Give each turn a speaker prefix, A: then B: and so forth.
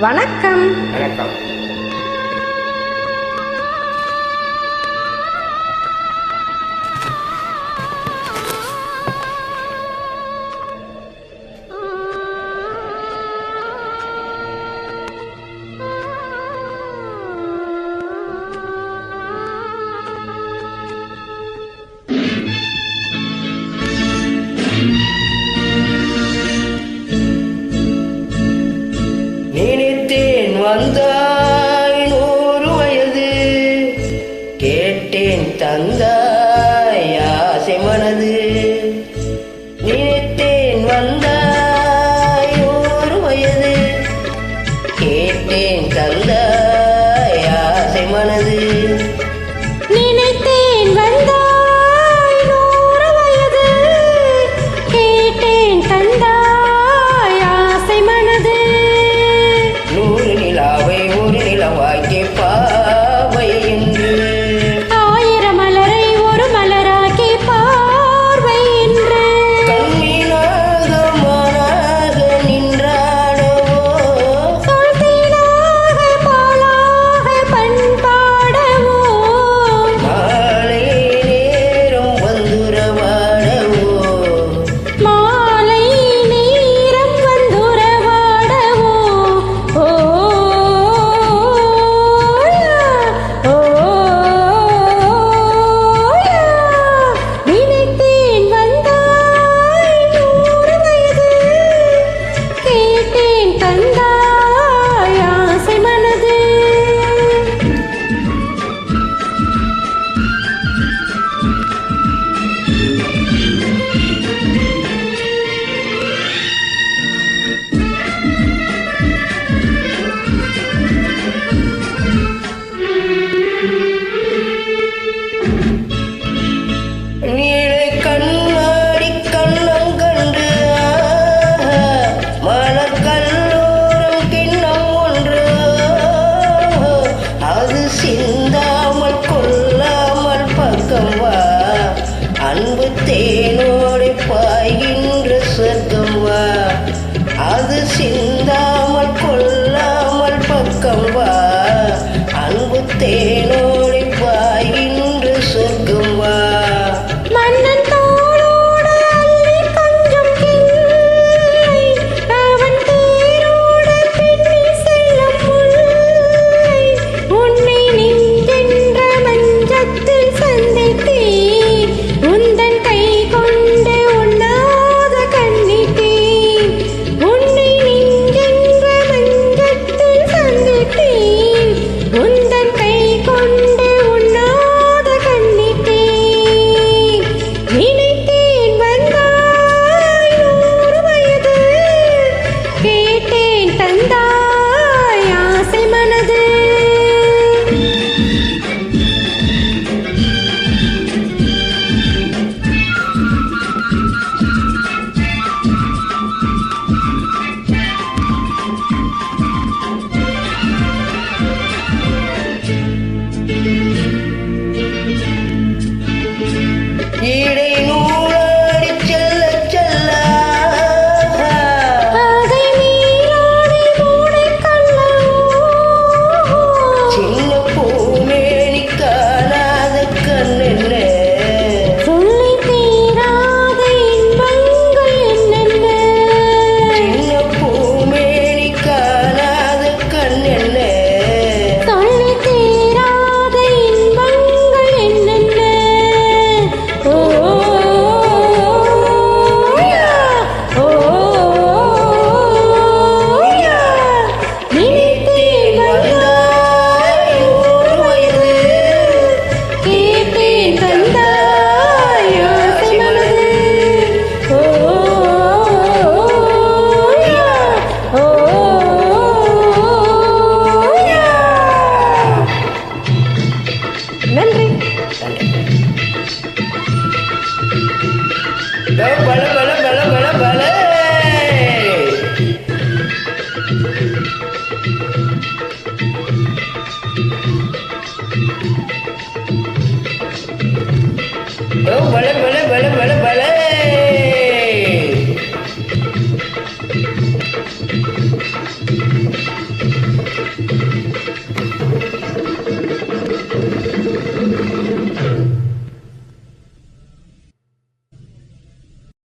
A: வணக்கம்.
B: வணக்கம். நினைத்தேன் வந்தாய் 100 வயது, கேட்டேன் தந்தாய் ஆசை மனது. நினைத்தேன் வந்தாய் 100 வயது, கேட்டேன் தந்தாய் ஆசை மனது.
A: நினைத்தேன் வந்தாய் 100 வயது, கேட்டேன் தந்தாய் ஆசை மனது.
B: 100 நிலாவை ஒரு நிலவாக்கி பாவை என்று,
A: 1000 மலரை ஒரு மலராக்கி பார்வை என்று.
B: கண்ணீனாக மானாக நின்றாடவோ,
A: சொல்தேனாக பாலாக பண்பாடவோ,
B: மாலை நேரம் வந்துறவாடவோ.
A: மாலை நேரம் வந்துறவாடவோ. ஓ நினைத்தேன் வந்தாய் 100 வயது, கேட்டேன் தந்தாய் ஆசை மனது.
B: நீளை கண்ணாடி கண்ணம் கண்டு, மணக்கல்லோரம் கிண்ணம் ஒன்று, அது சிந்தாமல் கொள்ளாமல் பக்கம் வா. அன்பு தேனோடு பாய்கின்ற சொர்க்கம் வா. அது சிந்தாமல் கொள்ளாமல் பக்கம் வா. அன்பு தேனோடு பாய்கின்ற சொர்க்கம் வா.
A: மன்னன் தோளோடு அள்ளி கொஞ்சம் கிள்ளை, அவன் தேரோடு பின்னி செல்லும் முல்லை. உன்னை நெஞ்சென்ற மஞ்சத்தில் சந்தித்தேன், உந்தன் கை கொண்டு உண்ணாத கண்ணிட்டேன். உன்னை நெஞ்சென்ற மஞ்சத்தில் சந்தித்தேன், உந்தன் கை கொண்டு உண்ணாத கண்ணிட்டேன். நினைத்தேன் வந்தாய் 100 வயது, கேட்டேன் தந்தாய் ஆசை மனது.
B: ஈடை நூலாடி செல்ல செல்ல,
A: அதை மீறாதே மூளைக்கல்லவோ,
B: சின்ன பூமேனி காணாத கண்ணென்ன,
A: சொல்லி தீராத இன்பங்கள் என்னென்ன.
B: சின்ன பூமேனி காணாத கண்ணென்ன.
A: சொல்லி தீராத இன்பங்கள் என்னென்ன. ஓ ஓ நினைத்தேன்
B: வந்தாய் 100 வயது,
A: கேட்டேன் தந்தாய் ஆசை மனது. ஓ நன்றி.
B: பல பல பல பல பல. பல பல பல பல பல.